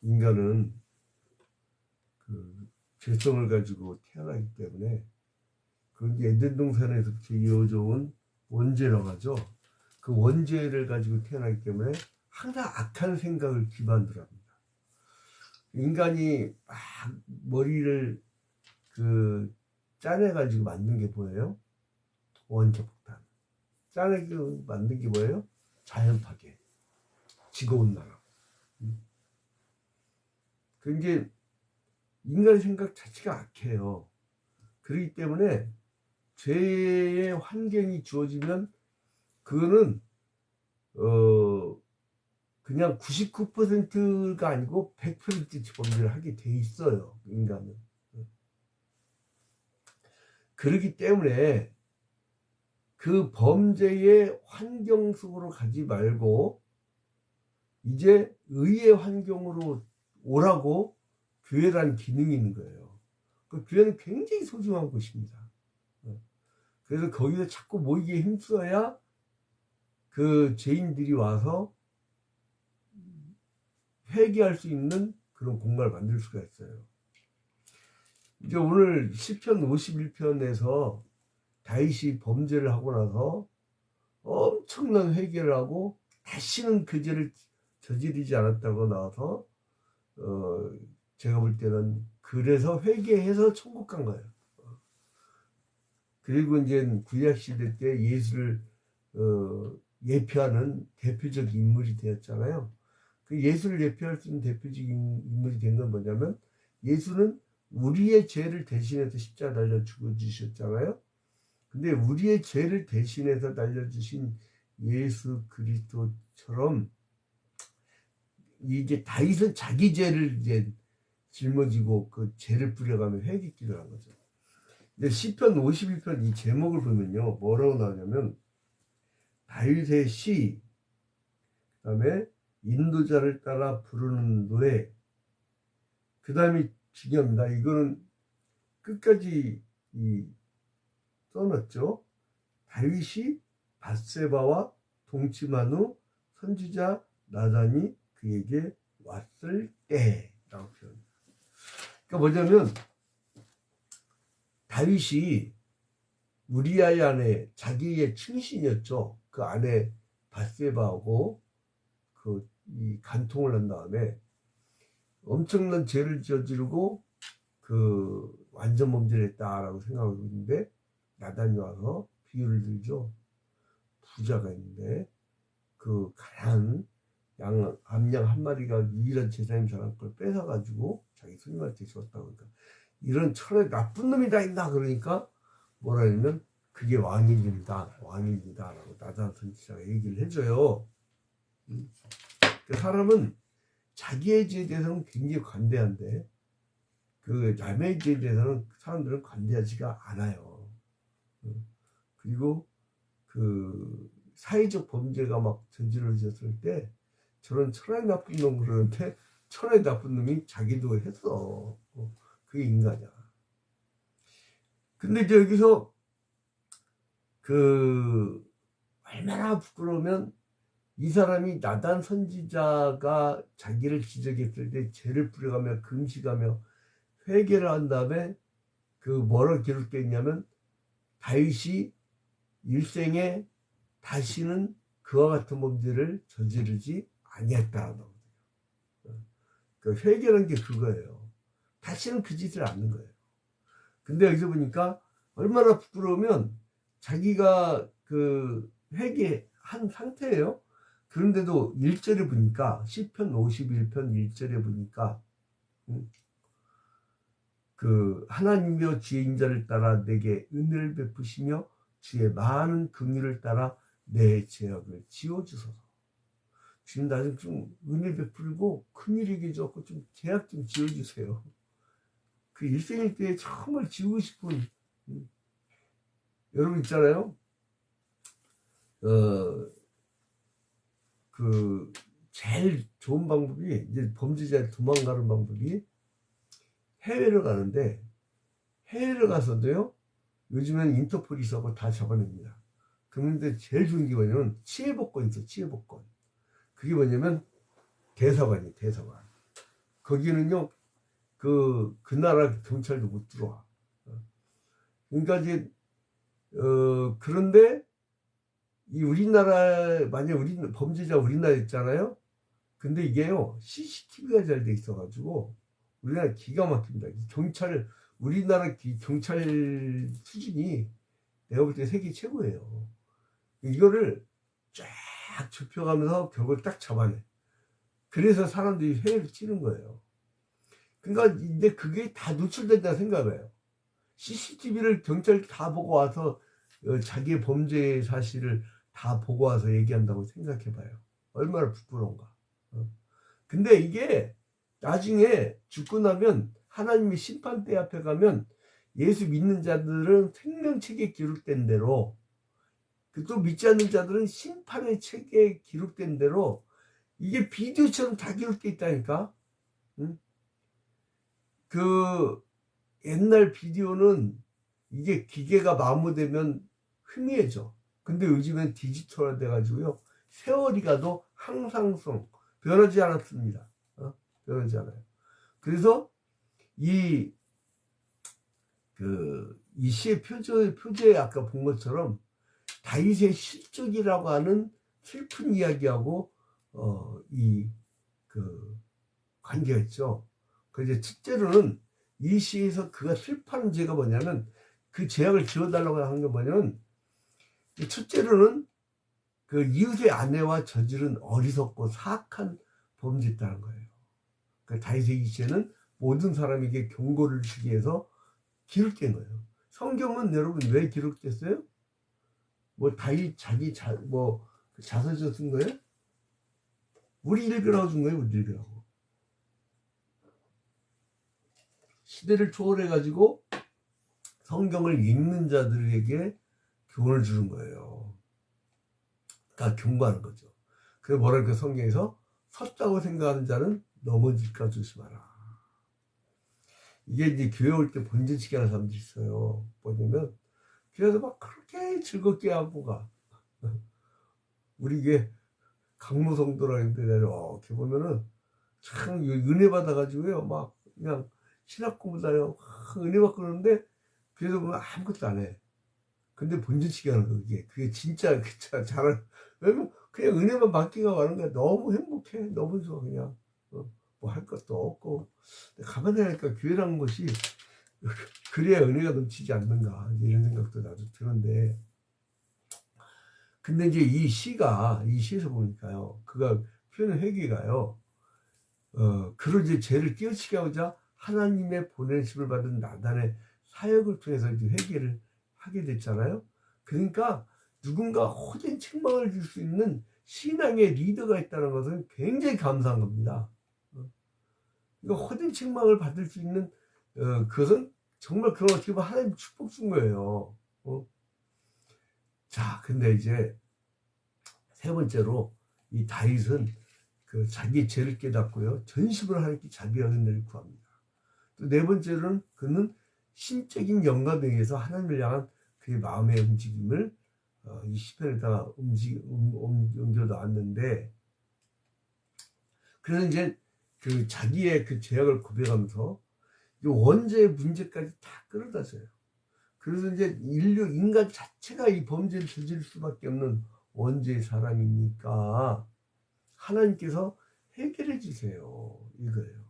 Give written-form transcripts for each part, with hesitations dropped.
인간은 그 죄성을 가지고 태어나기 때문에 그 에덴 동산에서부터 이어져 온 원죄라고 하죠. 그 원죄를 가지고 태어나기 때문에 항상 악한 생각을 기반으로 합니다. 인간이 막 머리를 짜내가지고 만든 게 뭐예요? 원자폭탄. 짜내고 만든 게 뭐예요? 자연파괴, 지구온난화. 그게 인간의 생각 자체가 악해요. 그렇기 때문에 죄의 환경이 주어지면 그거는 그냥 99%가 아니고 100% 범죄를 하게 돼 있어요. 인간은. 그렇기 때문에 그 범죄의 환경 속으로 가지 말고 이제 의의 환경으로 오라고 교회라는 기능이 있는 거예요. 그 교회는 굉장히 소중한 곳입니다. 그래서 거기서 자꾸 모이기에 힘써야 그 죄인들이 와서 회개할 수 있는 그런 공간을 만들 수가 있어요. 이제 오늘 시편 51편에서 다윗이 범죄를 하고 나서 엄청난 회개를 하고 다시는 그 죄를 저지르지 않았다고 나와서 제가 볼 때는 그래서 회개해서 천국 간 거예요. 그리고 이제 구약 시대 때 예수를 예표하는 대표적 인물이 되었잖아요. 그 예수를 예표할 수 있는 대표적인 인물이 된 건 뭐냐면 예수는 우리의 죄를 대신해서 십자가 달려 죽어주셨잖아요. 근데 우리의 죄를 대신해서 달려주신 예수 그리스도처럼 이제 다윗은 자기 죄를 이제 짊어지고 그 죄를 뿌려가며 회개기를 한 거죠. 근데 시편 51편 이 제목을 보면요, 뭐라고 나오냐면 다윗의 시, 그 다음에 인도자를 따라 부르는 노래, 그 다음에 중요합니다. 이거는 끝까지 써놨죠. 다윗이 밧세바와 동침한 후 선지자 나단이 그에게 왔을 때라고 표현합니다. 그러니까 뭐냐면 다윗이 우리아의 아내, 자기의 충신이었죠. 그 아내 밧세바하고 이 간통을 한 다음에 엄청난 죄를 저지르고 완전 범죄를 했다라고 생각하고 있는데 나단이 와서 비유를 들죠. 부자가 있는데 그 가난 암양 한 마리가 유일한 제사님 사람 걸 뺏어가지고 자기 손님한테 줬다고. 그러니까 이런 철에 나쁜 놈이 다 있나. 그러니까 뭐라 하냐면 그게 왕입니다 라고 나단 선지자가 얘기를 해줘요. 그 사람은 자기의 죄에 대해서는 굉장히 관대한데 그 남의 죄에 대해서는 사람들은 관대하지가 않아요. 그리고 그 사회적 범죄가 막 저지러졌을 때 저런 천하의 나쁜 놈 그러는데 천하의 나쁜 놈이 자기도 했어. 그게 인간이야. 근데 이제 여기서 얼마나 부끄러우면 이 사람이 나단 선지자가 자기를 지적했을 때 죄를 뿌려가며 금식하며 회개를 한 다음에 뭐라고 기록되어 있냐면 다윗이 일생에 다시는 그와 같은 범죄를 저지르지 아니했다라고. 그 회개라는 게 그거예요. 다시는 그 짓을 안 하는 거예요. 근데 여기서 보니까 얼마나 부끄러우면 자기가 회개한 상태예요. 그런데도 1절에 보니까 시편 51편 1절에 보니까 하나님이여 주의 인자를 따라 내게 은혜를 베푸시며 주의 많은 긍휼을 따라 내 죄악을 지워주소서. 주님 나좀 좀 은혜 베풀고 긍휼하게 줘서 좀 죄악 좀 지워주세요. 그 일생일 때 정말 지우고 싶은 여러분 있잖아요. 제일 좋은 방법이 이제 범죄자를 도망가는 방법이 해외를 가는데 해외를 가서도요 요즘엔 인터폴이 있어서 다 잡아냅니다. 그런데 제일 좋은 게 뭐냐면 치해복권이 있어. 치해복권. 그게 뭐냐면 대사관이에요. 대사관. 거기는요, 그 나라 경찰도 못 들어와. 그러니까 이제, 그런데, 이 우리나라, 만약 범죄자 우리나라에 있잖아요? 근데 이게요, CCTV가 잘 돼 있어가지고, 우리나라 기가 막힙니다. 우리나라 경찰 수준이 내가 볼 때 세계 최고예요. 이거를 쫙 좁혀가면서 결국 딱 잡아내. 그래서 사람들이 회를 치는 거예요. 그러니까 이제 그게 다 노출된다 생각해요. CCTV를 경찰이 다 보고 와서 자기의 범죄 사실을 다 보고 와서 얘기한다고 생각해봐요. 얼마나 부끄러운가. 근데 이게 나중에 죽고 나면 하나님의 심판대 앞에 가면 예수 믿는 자들은 생명책에 기록된 대로, 또 믿지 않는 자들은 심판의 책에 기록된 대로 이게 비디오처럼 다 기록돼 있다니까. 응? 그 옛날 비디오는 이게 기계가 마모되면 희미해져. 근데 요즘엔 디지털화 돼가지고요, 세월이 가도 항상성 변하지 않았습니다. 변하지 않아요. 그래서 이 시의 표제에 아까 본 것처럼 다윗의 실족이라고 하는 슬픈 이야기하고 관계가 있죠. 그래서 첫째로는 이 시에서 그가 슬퍼하는 죄가 뭐냐면, 그 죄악을 지워달라고 하는 게 뭐냐면, 첫째로는 그 이웃의 아내와 저지른 어리석고 사악한 범죄였다는 거예요. 그 다윗의 이 시에는 모든 사람에게 경고를 주기 위해서 기록된 거예요. 성경은 여러분 왜 기록됐어요? 뭐 다윗 자서전 쓴 거예요? 우리 읽으라고 준 거예요. 우리 읽으라고. 시대를 초월해가지고 성경을 읽는 자들에게 교훈을 주는 거예요. 그러니까 경고하는 거죠. 그래서 뭐랄까, 성경에서 섰다고 생각하는 자는 넘어질까 조심하라. 이게 이제 교회 올 때 본전치기 하는 사람들이 있어요. 뭐냐면 교회에서 막 그렇게 즐겁게 하고 가. 우리 이게 강무성도라 했는데 이렇게 보면은 참 은혜 받아가지고요, 막 그냥 신학 공부 다녀 은혜 받고 그러는데 교회에서 보면 아무것도 안 해. 근데 본전치기 하는 거, 그게 진짜 잘하는. 왜냐면 그냥 은혜만 받기가 하는 거야. 너무 행복해. 너무 좋아. 그냥 뭐 할 것도 없고. 가만히 하니까 교회라는 것이 그래야 은혜가 넘치지 않는가, 이런 생각도 나도 드는데. 근데 이제 이 시에서 보니까요, 그가 표현의 회개가요, 그를 이제 죄를 깨우치게 하고자 하나님의 보내심을 받은 나단의 사역을 통해서 이제 회개를 하게 됐잖아요. 그러니까 누군가 호된 책망을 줄 수 있는 신앙의 리더가 있다는 것은 굉장히 감사한 겁니다. 그러니까 호된 책망을 받을 수 있는, 그것은 정말 그런, 어떻게 보면 하나님 축복 준 거예요. 자, 근데 이제 세 번째로 이 다윗은 자기 죄를 깨닫고요, 전심으로 하나님께 자비와 은혜를 구합니다. 또 네 번째로는 그는 신적인 영감에 의해서 하나님을 향한 그의 마음의 움직임을 이 시편에다가 옮겨 놨는데, 그래서 이제 자기의 죄악을 고백하면서 이 원죄의 문제까지 다 끌어다 줘요. 그래서 이제 인간 자체가 이 범죄를 저지를 수밖에 없는 원죄의 사람이니까 하나님께서 해결해 주세요, 이거예요.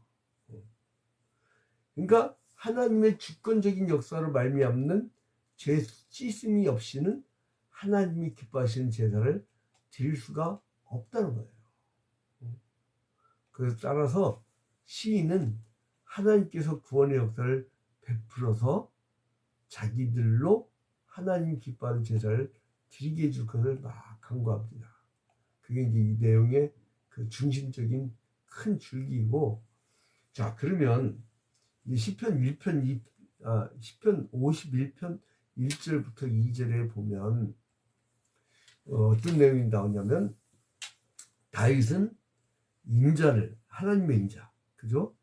그러니까 하나님의 주권적인 역사로 말미암는 죄 씻음이 없이는 하나님이 기뻐하시는 제사를 드릴 수가 없다는 거예요. 그래서 따라서 시인은 하나님께서 구원의 역사를 베풀어서 자기들로 하나님 기뻐하는 제사를 드리게 해줄 것을 막 간구합니다. 그게 이제 이 내용의 중심적인 큰 줄기이고, 자, 그러면 시편 51편 1절부터 2절에 보면 어떤 내용이 나오냐면, 다윗은 하나님의 인자, 그죠?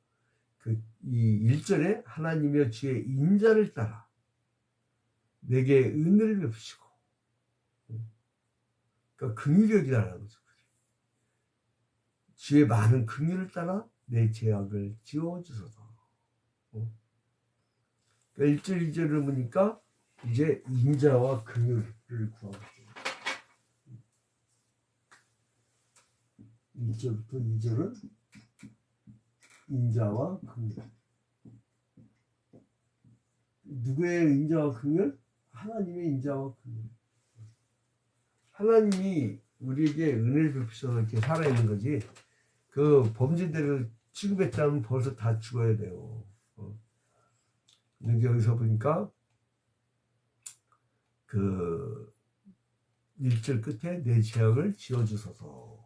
이 1절에 하나님의 주의 인자를 따라 내게 은혜를 베푸시고, 그러니까 긍휼력이라는 거죠. 주의 많은 긍휼을 따라 내 죄악을 지워주소서. 그러니까 1절 2절을 보니까 이제 인자와 긍휼을 구하고 있어요. 1절부터 2절은 인자와 긍휼. 누구의 인자와 긍휼? 하나님의 인자와 긍휼. 하나님이 우리에게 은혜를 베푸셔서 이렇게 살아있는 거지, 그 범죄대로 취급했다면 벌써 다 죽어야 돼요. 근데 여기서 보니까 그 1절 끝에 내 죄악을 지어주소서.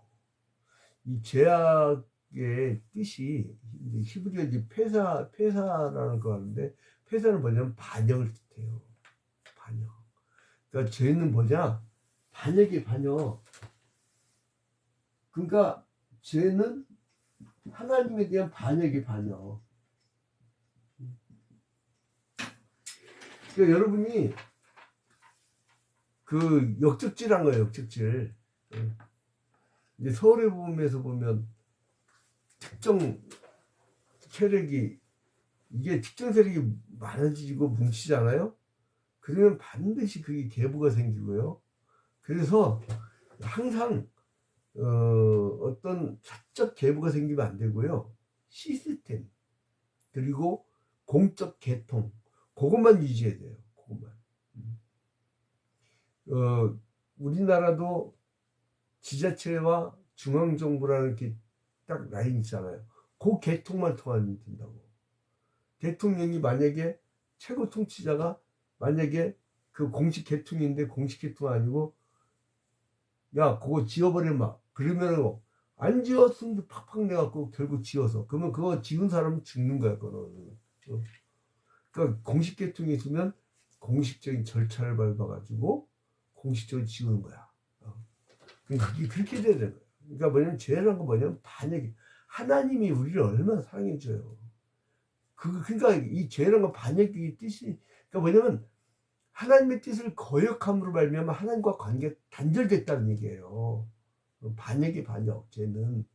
이 죄악의 뜻이 히브리어 이제 폐사라는 거 하는데, 폐사는 뭐냐면 반역을 뜻해요. 반역. 그러니까 죄는 뭐냐? 반역이 반역. 그러니까 죄는 하나님에 대한 반역이 반역. 그러니까 여러분이 그 역적질한 거예요, 역적질. 이제 서울의 부분에서 보면 특정 세력이, 이게 특정 세력이 많아지고 뭉치잖아요. 그러면 반드시 그게 계보가 생기고요. 그래서 항상 어떤 사적 계보가 생기면 안 되고요. 시스템, 그리고 공적 계통, 그것만 유지해야 돼요. 그것만. 우리나라도 지자체와 중앙정부라는 게 딱 라인 있잖아요. 그 계통만 통하면 된다고. 대통령이 만약에 최고 통치자가 만약에 그 공식 계통인데 공식 계통 아니고, 야 그거 지워버려 마, 그러면 안 지웠으면 팍팍 내갖고 결국 지워서, 그러면 그거 지운 사람은 죽는 거야. 그거는. 그러니까 공식 계통이 있으면 공식적인 절차를 밟아가지고 공식적으로 지우는 거야. 그러니까 그게 그렇게 돼야 되는 거야. 그러니까 뭐냐면 죄라는 건 뭐냐면 반역이, 하나님이 우리를 얼마나 사랑해줘요. 그러니까 이 죄라는 건 반역의 뜻이, 그러니까 뭐냐면 하나님의 뜻을 거역함으로 말미암아 하나님과 관계가 단절됐다는 얘기예요. 반역이 반역, 죄는.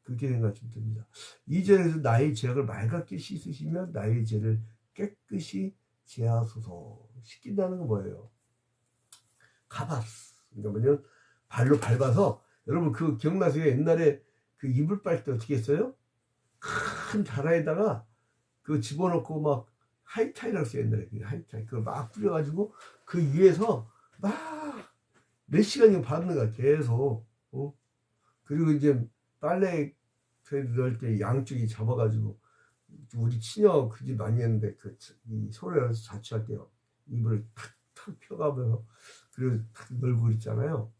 그렇게 생각하시면 됩니다. 2절에서 나의 죄악을 맑게 씻으시며 나의 죄를 깨끗이 제하소서. 씻긴다는 건 뭐예요? 카바스. 그러니까 뭐냐면 발로 밟아서, 여러분 그 기억나세요? 옛날에 그 이불 빨 때 어떻게 했어요? 큰 다라에다가 그 집어넣고 막 하이타이라고 했어요. 옛날에 그 하이타이 그걸 막 뿌려가지고 그 위에서 막 몇 시간이고 밟는 거야, 계속. 그리고 이제 빨래 넣을 때 양쪽이 잡아가지고, 우리 친형 그 집 많이 했는데, 이 서울에서 자취할 때요, 이불을 탁탁 펴가면서 그리고 탁 널고 있잖아요.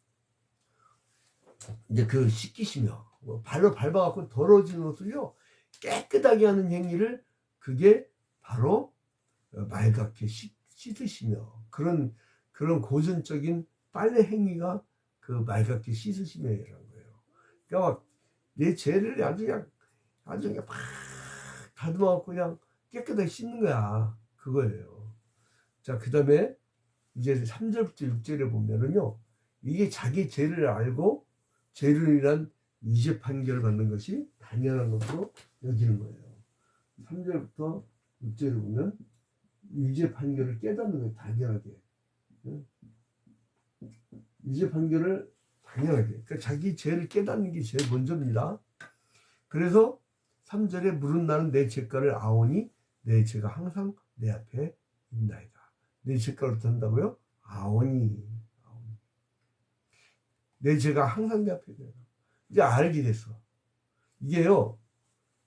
이제 그 씻기시며 발로 밟아갖고 더러워진 옷을요 깨끗하게 하는 행위를, 그게 바로 맑게 씻으시며, 그런 고전적인 빨래 행위가 그 맑게 씻으시며라는 거예요. 그러니까 내 죄를 아주 그냥 팍 다듬어갖고 그냥 깨끗하게 씻는 거야, 그거예요. 자, 그 다음에 이제 3절부터 6절에 보면은요, 이게 자기 죄를 알고 죄를 인한 유죄 판결을 받는 것이 당연한 것으로 여기는 거예요. 3절부터 6절에 보면 유죄 판결을 깨닫는 거예요, 당연하게. 유죄 판결을 당연하게. 그러니까 자기 죄를 깨닫는 게 제일 먼저입니다. 그래서 3절에 물은 나는 내 죄가를 아오니 내 죄가 항상 내 앞에 있나이다. 내 죄가를 든다고요? 아오니. 내 죄가 항상 내 앞에 있나이다. 이제 알게 됐어. 이게요,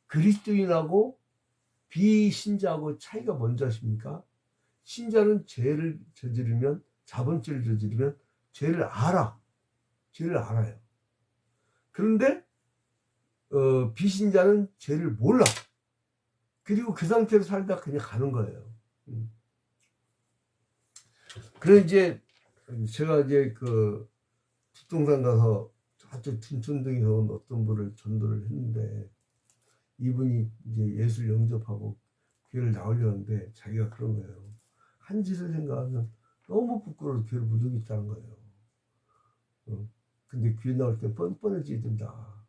그리스도인하고 비신자하고 차이가 뭔지 아십니까? 신자는 죄를 저지르면, 자본죄를 저지르면 죄를 알아. 죄를 알아요. 그런데 비신자는 죄를 몰라. 그리고 그 상태로 살다 그냥 가는 거예요. 그래서 이제 제가 이제 그 뒷동산 가서 아주 둔촌동에서 온 어떤 분을 전도를 했는데, 이분이 이제 예술 영접하고 교회를 나오려는데 자기가 그런 거예요. 한 짓을 생각하면 너무 부끄러워서 교회를 못 오겠다는 거예요. 근데 교회 나올 때 뻔뻔해지든다.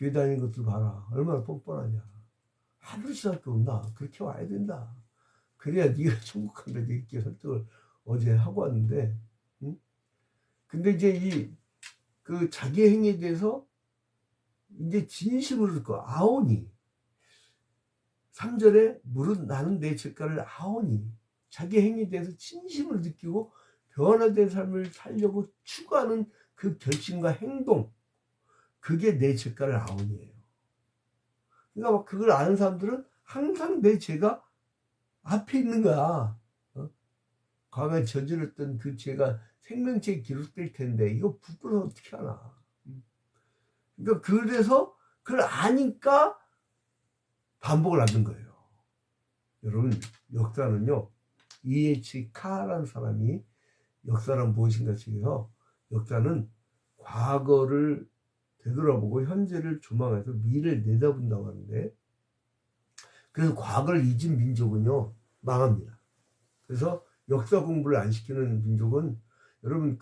교회 다니는 것들 봐라. 얼마나 뻔뻔하냐. 하늘시밖에 없나. 그렇게 와야 된다. 그래야 네가 천국 간다. 이렇게 설득을 어제 하고 왔는데, 응? 근데 이제 그 자기 행위에 대해서 이제 진심으로 듣고 아오니 3절에 무릇 나는 내 죄가를 아오니 자기 행위에 대해서 진심으로 느끼고 변화된 삶을 살려고 추구하는 그 결심과 행동, 그게 내 죄가를 아오니예요. 그러니까 막 그걸 아는 사람들은 항상 내 죄가 앞에 있는 거야. 과거에 저질렀던 그 죄가 생명체에 기록될 텐데 이거 부끄러워 어떻게 하나. 그러니까 그래서 그걸 아니까 반복을 하는 거예요. 여러분, 역사는요, E.H. 카라는 사람이 역사란 무엇인가 책에서 역사는 과거를 되돌아보고 현재를 조망해서 미래를 내다본다고 하는데, 그래서 과거를 잊은 민족은요 망합니다. 그래서 역사 공부를 안 시키는 민족은, 여러분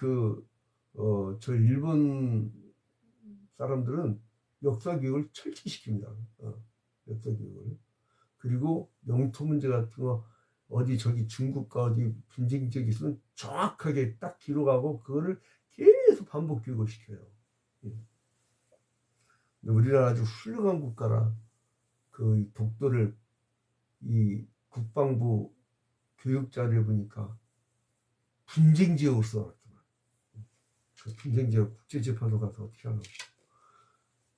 저 일본 사람들은 역사 교육을 철저히 시킵니다. 역사 교육을. 그리고 영토 문제 같은 거 어디 저기 중국과 어디 분쟁 지역이 있으면 정확하게 딱 기록하고 그거를 계속 반복 교육을 시켜요. 우리나라 아주 훌륭한 국가라. 그 독도를 이 국방부 교육 자료에 보니까 분쟁 지역으로 써놨더만. 그 분쟁 지역 국제재판소 가서 어떻게 하나.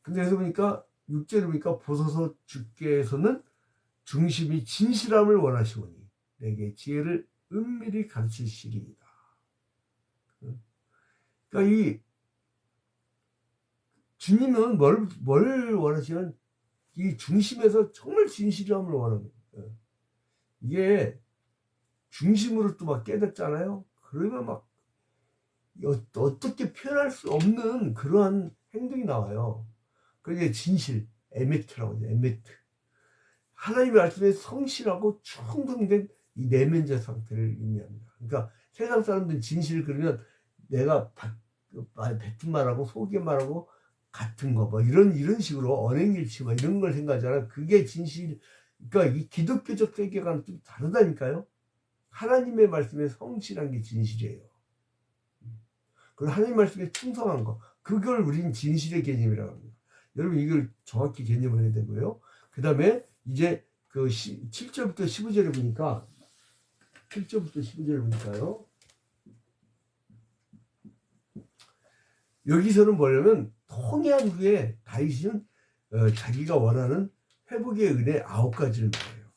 근데 그래서 보니까 육제를 보니까 보소서 주께서는 중심이 진실함을 원하시오니 내게 지혜를 은밀히 가르치시리이다. 그러니까 이 주님은 뭘 원하시면 이 중심에서 정말 진실함을 원하는 거예요. 이게 중심으로 또 막 깨닫잖아요. 그러면 막 어떻게 표현할 수 없는 그러한 행동이 나와요. 그게 진실, 에메트라고 하죠. 에메트. 하나님의 말씀에 성실하고 충성된 이 내면자 상태를 의미합니다. 그러니까 세상 사람들은 진실을 그러면 내가 뱉은 말하고 속인 말하고 같은 거 뭐 이런 식으로 언행일치 뭐 이런 걸 생각하잖아요. 그게 진실. 그러니까 이 기독교적 세계관은 좀 다르다니까요. 하나님의 말씀에 성실한 게 진실이에요. 그리고 하나님 말씀에 충성한 거, 그걸 우리는 진실의 개념이라고 합니다. 여러분 이걸 정확히 개념을 해야 되고요. 그 다음에 이제 그 7절부터 15절에 보니까 7절부터 15절에 보니까요. 여기서는 뭐냐면 통회한 후에 다윗은 자기가 원하는 회복의 은혜 9가지를 말해요.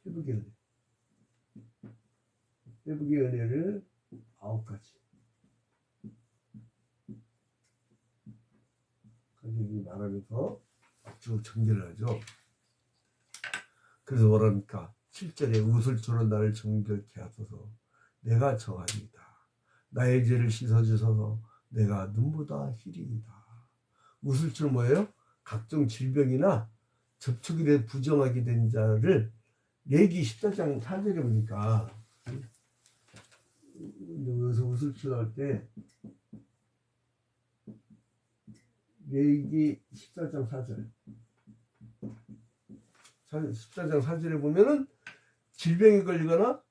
회복의 은혜. 회복의 은혜를 9가지. 가지고 말하면서 쭉 전개를 하죠. 그래서 뭐랍니까? 7절에 우슬초로 나를 정결케 하소서 내가 정하리이다. 나의 죄를 씻어주소서 내가 눈보다 희리이다. 우슬초는 뭐예요? 각종 질병이나 접촉에 대해 부정하게 된 자를 레기 14장 4절에 보니까 여기서 우슬초 나올 때 레기 14장 4절 14장 4절에 보면은 질병에 걸리거나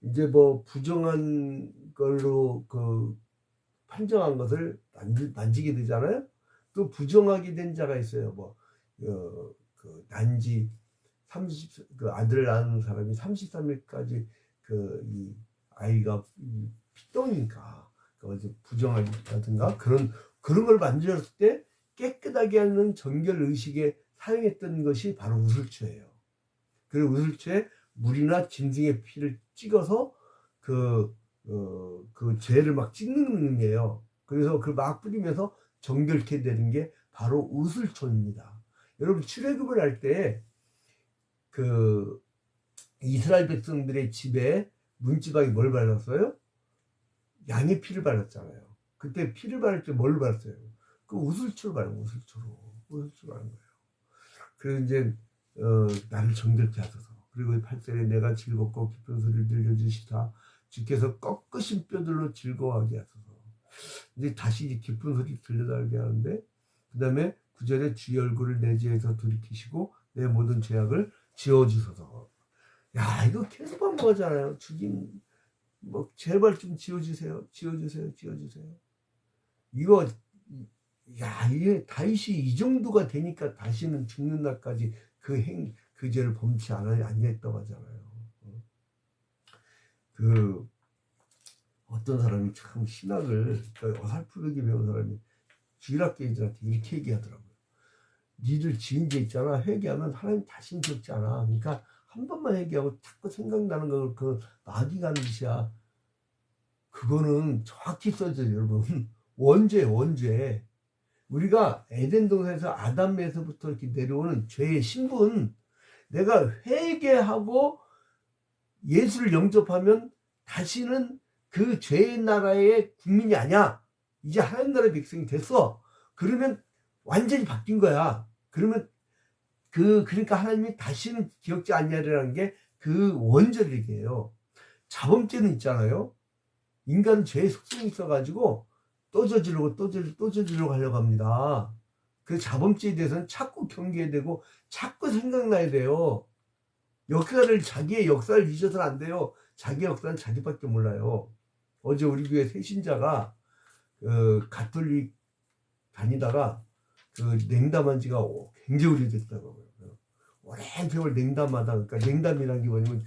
이제 뭐 부정한 걸로 그 판정한 것을 만지게 되잖아요. 또 부정하게 된 자가 있어요. 뭐 그 난지 30, 아들을 낳은 사람이 33일까지 이 아이가 피똥이니까 부정하다든가 그런 걸 만졌을 때 깨끗하게 하는 정결 의식에 사용했던 것이 바로 우슬초예요. 그리고 우슬초에 물이나 짐승의 피를 찍어서 그 죄를 막 찍는 의미예요. 그래서 그걸 막 뿌리면서 정결케 되는 게 바로 우슬초입니다. 여러분 출애굽을 할 때 이스라엘 백성들의 집에 문지방에 뭘 발랐어요? 양의 피를 발랐잖아요. 그때 피를 바를 때 뭘 발랐어요? 그 우슬초로 바른 우슬초로 바른 거예요. 그래서 이제 나를 정결케 하소서. 그리고 8절에 내가 즐겁고 깊은 소리를 들려주시다. 주께서 꺾으신 뼈들로 즐거워하게 하소서. 이제 다시 깊은 소리 들려달게 하는데, 그 다음에 9절에 주의 얼굴을 내 죄에서 돌이키시고 내 모든 죄악을 지워주소서. 야, 이거 계속 반복하잖아요. 주님, 뭐, 제발 좀 지워주세요. 지워주세요. 지워주세요. 이거, 야, 이게 다윗이 이 정도가 되니까 다시는 죽는 날까지 그 죄를 범치 아니했다고 하잖아요. 어떤 사람이 참 신학을 어설프게 배운 사람이 주일학교인들한테 이렇게 얘기하더라고요. 니들 지은 죄 있잖아. 회개하면 하나님 다시는 기억지 않아. 그러니까 한 번만 회개하고 자꾸 생각나는 걸 그 마귀 가는 짓이야. 그거는 정확히 써져요, 여러분. 원죄. 우리가 에덴 동산에서 아담에서부터 이렇게 내려오는 죄의 신분, 내가 회개하고 예수를 영접하면 다시는 그 죄의 나라의 국민이 아니야. 이제 하나님 나라의 백성이 됐어. 그러면 완전히 바뀐 거야. 그러면 그러니까 하나님이 다시는 기억지 않냐라는 게 그 원죄를 얘기해요. 자범죄는 있잖아요. 인간은 죄의 속성이 있어가지고 또 저지르고 하려고 합니다. 그 자범죄에 대해서는 자꾸 경계해야 되고 자꾸 생각나야 돼요. 자기의 역사를 잊어서는 안 돼요. 자기 역사는 자기밖에 몰라요. 어제 우리 교회 새신자가 가톨릭 다니다가 냉담한 지가 굉장히 오래됐더라고요. 오랜 세월 냉담하다. 그러니까 냉담이라는 게 뭐냐면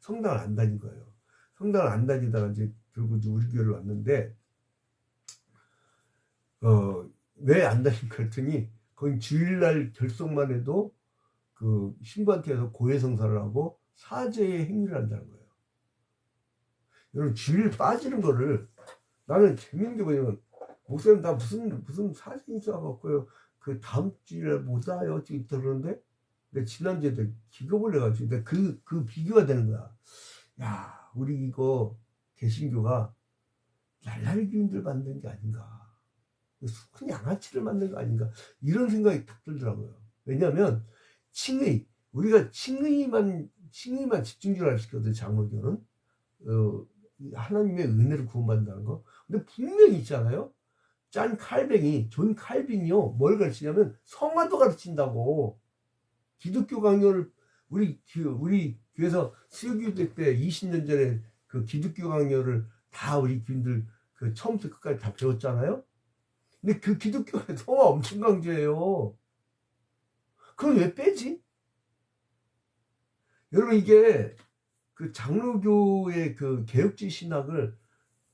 성당을 안 다닌 거예요. 성당을 안 다니다가 이제 결국 우리 교회를 왔는데, 왜 안 다닌 거 했더니, 거기 주일날 결석만 해도 신부한테 해서 고해성사를 하고 사죄의 행위를 한다는 거예요. 여러분, 주일 빠지는 거를, 나는 재밌는 게 뭐냐면, 목사님, 나 무슨 사진이 있어갖고요. 그 다음 주일에 못 와요. 지금 그러는데, 근데 지난주에도 기겁을 해가지고, 근데 그 비교가 되는 거야. 야, 우리 이거 개신교가 날라리 교인들 만든 게 아닌가. 수큰 양아치를 만든 거 아닌가. 이런 생각이 딱 들더라고요. 왜냐면, 우리가 칭의만 집중적으로 시켰거든, 장로교는. 하나님의 은혜를 구원받는다는 거. 근데 분명히 있잖아요. 존 칼빈이요. 뭘 가르치냐면 성화도 가르친다고. 기독교 강요를 우리 교회에서 수요기도 때 20년 전에 그 기독교 강요를 다 우리 교인들 처음부터 끝까지 다 배웠잖아요. 근데 그 기독교가 성화 엄청 강조해요. 그럼 왜 빼지? 여러분, 이게 그 장로교의 그 개혁주의 신학을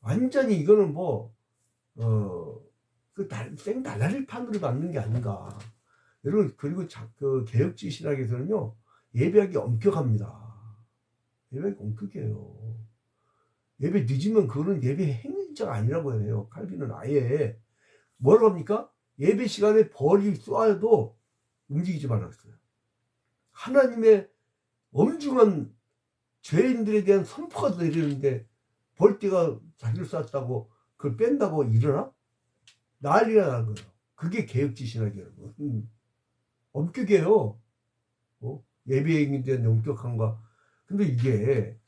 완전히 이거는 생달라리 판으로 만든 게 아닌가. 여러분, 그리고 그 개혁주의 신학에서는요, 예배하기 엄격합니다. 예배하기 엄격해요. 예배 늦으면 그거는 예배 행위자가 아니라고 해요. 칼빈은 아예. 뭐라고 합니까? 예배 시간에 벌이 쏘아도 움직이지 말라고 했어요. 하나님의 엄중한 죄인들에 대한 선포가 내리는데 벌떼가 자기를 쐈다고 그걸 뺀다고 일어나? 난리가 나는 거예요. 그게 개혁주의 신학이에요. 엄격해요. 예배행위에 대한 엄격한가. 근데 이게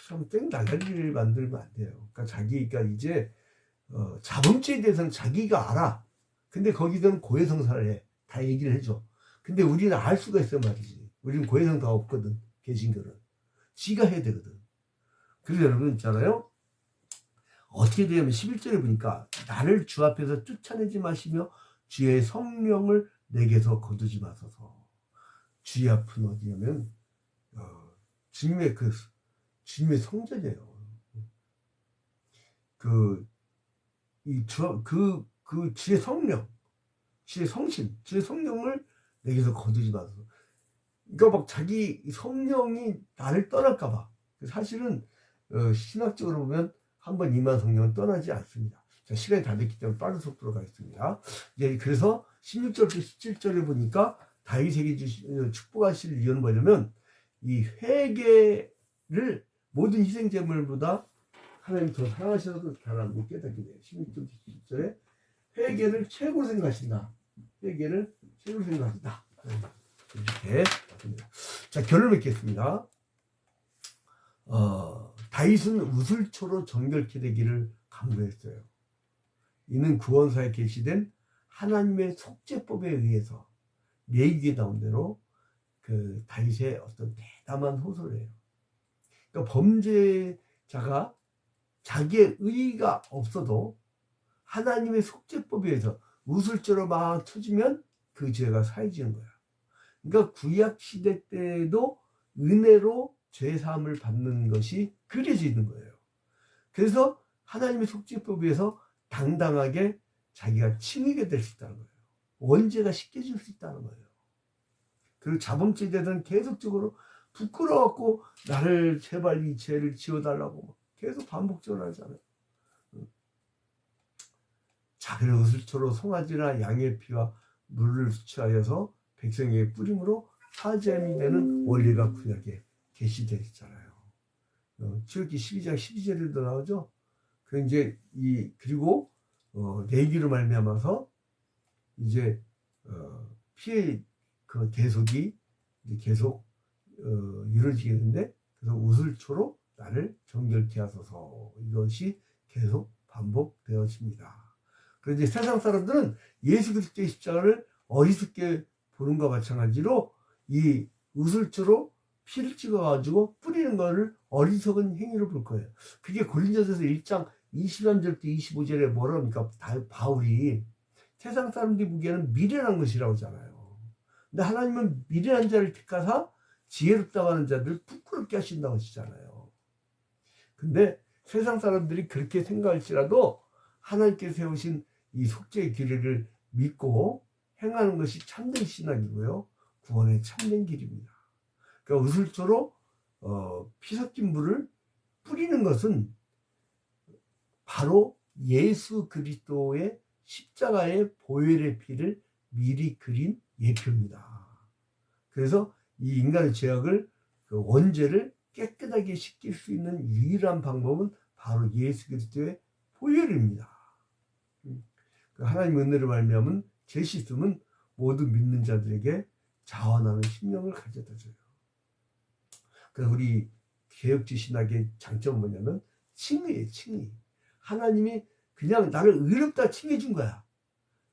참 땡달라리를 만들면 안 돼요. 그러니까 자기가 이제 자범죄에 대해서는 자기가 알아. 근데 거기서는 고해성사를 해. 다 얘기를 해줘. 근데 우리는 알 수가 있어 말이지. 우리는 고해성사가 없거든. 개신교는. 지가 해야 되거든. 그래서 여러분 있잖아요. 어떻게 되냐면 11절에 보니까 나를 주 앞에서 쫓아내지 마시며 주의 성령을 내게서 거두지 마소서. 주의 앞은 어디냐면 주님의 성전이에요. 주의 성령, 주의 성신, 주의 성령을 내게서 거두지 마소서. 그러니까 막 자기 성령이 나를 떠날까봐. 사실은 신학적으로 보면 한번 임한 성령은 떠나지 않습니다. 자, 시간이 다 됐기 때문에 빠른 속도로 가겠습니다. 이제 그래서 16절부터 17절을 보니까 다윗에게 축복하실 이유는 뭐냐면 이 회개를 모든 희생 제물보다 하나님 더 사랑하셔서 잘하고 깨닫게 돼요. 16절 17절에 회개를 최고로 생각하신다. 회개를 최고로 생각한다. 이렇게. 자, 결론 맺겠습니다. 다윗은 우슬초로 정결케 되기를 간구했어요. 이는 구원사에 계시된 하나님의 속죄법에 의해서 레위기에 나온 대로 그 다윗의 어떤 대담한 호소를 해요. 그러니까 범죄자가 자기의 의의가 없어도 하나님의 속죄법에 의해서 우슬초로 막 쳐주면 그 죄가 사해지는 거야. 그러니까 구약 시대 때도 은혜로 죄 사함을 받는 것이 그려져 있는 거예요. 그래서 하나님의 속죄법에 의해서 당당하게 자기가 칭의가 될 수 있다는 거예요. 원죄가 씻겨질 수 있다는 거예요. 그리고 자범죄자들은 계속적으로 부끄러워갖고 나를 제발 이 죄를 지워달라고 계속 반복적으로 하잖아요. 작은 우슬초로 송아지나 양의 피와 물을 수취하여서 백성에게 뿌림으로 사죄함이 되는 원리가 구약에 계시되어 있잖아요. 출애굽기 12장 12절에도 나오죠. 그리고 레위기로 말미암아서 이제 피의 그 계속이 계속 이루어지게 되는데, 그래서 우슬초로 나를 정결케 하소서, 이것이 계속 반복되어집니다. 그런데 세상 사람들은 예수 그리스도의 십자가를 어리석게 보는 것과 마찬가지로 이 우슬초로 피를 찍어가지고 뿌리는 것을 어리석은 행위로 볼 거예요. 그게 고린도전서 1장 23절부터 25절에 뭐라 합니까? 바울이 세상 사람들이 보기에는 미련한 것이라고 하잖아요. 근데 하나님은 미련한 자를 택하사 지혜롭다고 하는 자들을 부끄럽게 하신다고 하시잖아요. 근데 세상 사람들이 그렇게 생각할지라도 하나님께서 세우신 이 속죄의 규례를 믿고 행하는 것이 참된 신앙이고요, 구원의 참된 길입니다. 그러니까 우슬초로 피 섞인 물을 뿌리는 것은 바로 예수 그리스도의 십자가의 보혈의 피를 미리 그린 예표입니다. 그래서 이 인간의 죄악을, 그 원죄를 깨끗하게 씻길 수 있는 유일한 방법은 바로 예수 그리스도의 보혈입니다. 하나님의 은혜를 말미암은 죄 씻음은 모두 믿는 자들에게 자원하는 심령을 가져다 줘요. 그래서 우리 개혁주의 신학의 장점은 뭐냐면 칭의예요, 칭의. 하나님이 그냥 나를 의롭다 칭해 준 거야.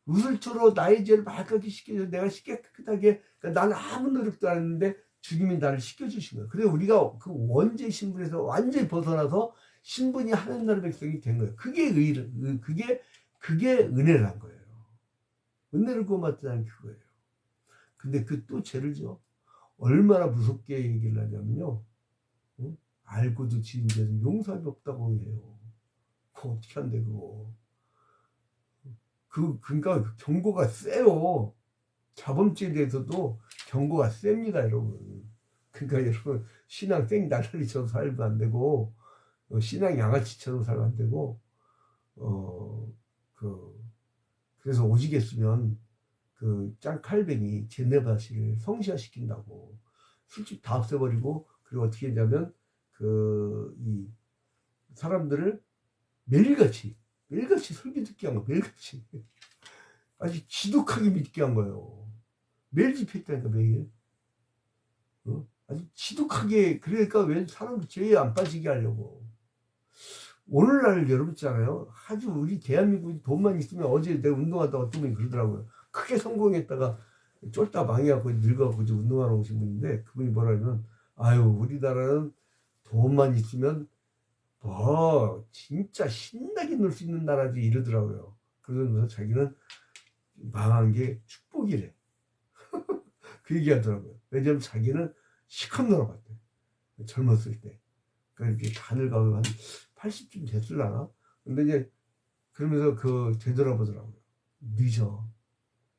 우슬초로 나의 죄를 맑게 씻겨줘. 내가 깨끗하게, 그러니까 나는 아무 노력도 안 했는데 주님이 나를 씻겨주신 거예요. 그래서 우리가 그 원죄 신분에서 완전히 벗어나서 신분이 하나님 나라 백성이 된 거예요. 그게 그게 은혜란 거예요. 은혜를 구원받자는 그거예요. 근데 그 또 죄를 지어 얼마나 무섭게 얘기를 하냐면요, 알고도 지은 죄는 용서가 없다고 해요. 그거 어떻게 한대, 그거. 그러니까 경고가 세요. 자범죄에 대해서도 경고가 셉니다, 여러분. 그러니까 여러분, 신앙 생 나날이처럼 살면 안 되고, 신앙 양아치처럼 살면 안 되고, 그래서 오직했으면 그 짱칼뱅이 제네바시를 성시화시킨다고 술집 다 없애버리고, 그리고 어떻게 했냐면 이 사람들을 매일같이 설교 듣게 한 거예요. 매일같이 아주 지독하게 믿게 한 거예요. 매일 집회했다니까, 매일. 아주 지독하게. 그러니까 왜 사람들 죄에 안 빠지게 하려고. 오늘날 여러분 있잖아요, 아주 우리 대한민국이 돈만 있으면, 어제 내가 운동하다가 어떤 분이 그러더라고요. 크게 성공했다가 쫄다 망해갖고 늙어갖고 운동하러 오신 분인데, 그분이 뭐라면, 아유, 우리나라는 돈만 있으면 진짜 신나게 놀 수 있는 나라지, 이러더라고요. 그러면서 자기는 망한 게 축복이래. 그 얘기 하더라고요. 왜냐면 자기는 시컷 놀아봤대, 젊었을 때. 그러니까 이렇게 간을 가고 한 80쯤 됐을라나? 근데 이제 그러면서 되돌아보더라고요. 늦어.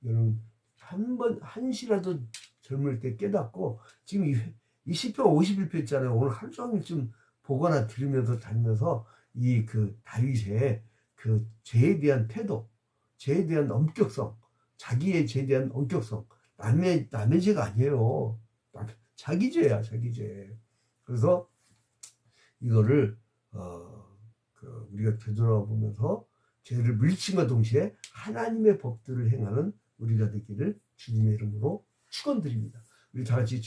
여러분, 한시라도 젊을 때 깨닫고, 지금 이 시편 51편 있잖아요. 오늘 하루 종일 좀 보거나 들으면서 다니면서 다윗의 그 죄에 대한 태도, 죄에 대한 엄격성, 자기의 죄에 대한 엄격성, 남의 죄가 아니에요. 자기 죄야, 자기 죄. 그래서 이거를 우리가 되돌아보면서 죄를 물리침과 동시에 하나님의 법들을 행하는 우리가 되기를 주님의 이름으로 축원드립니다. 우리 다 같이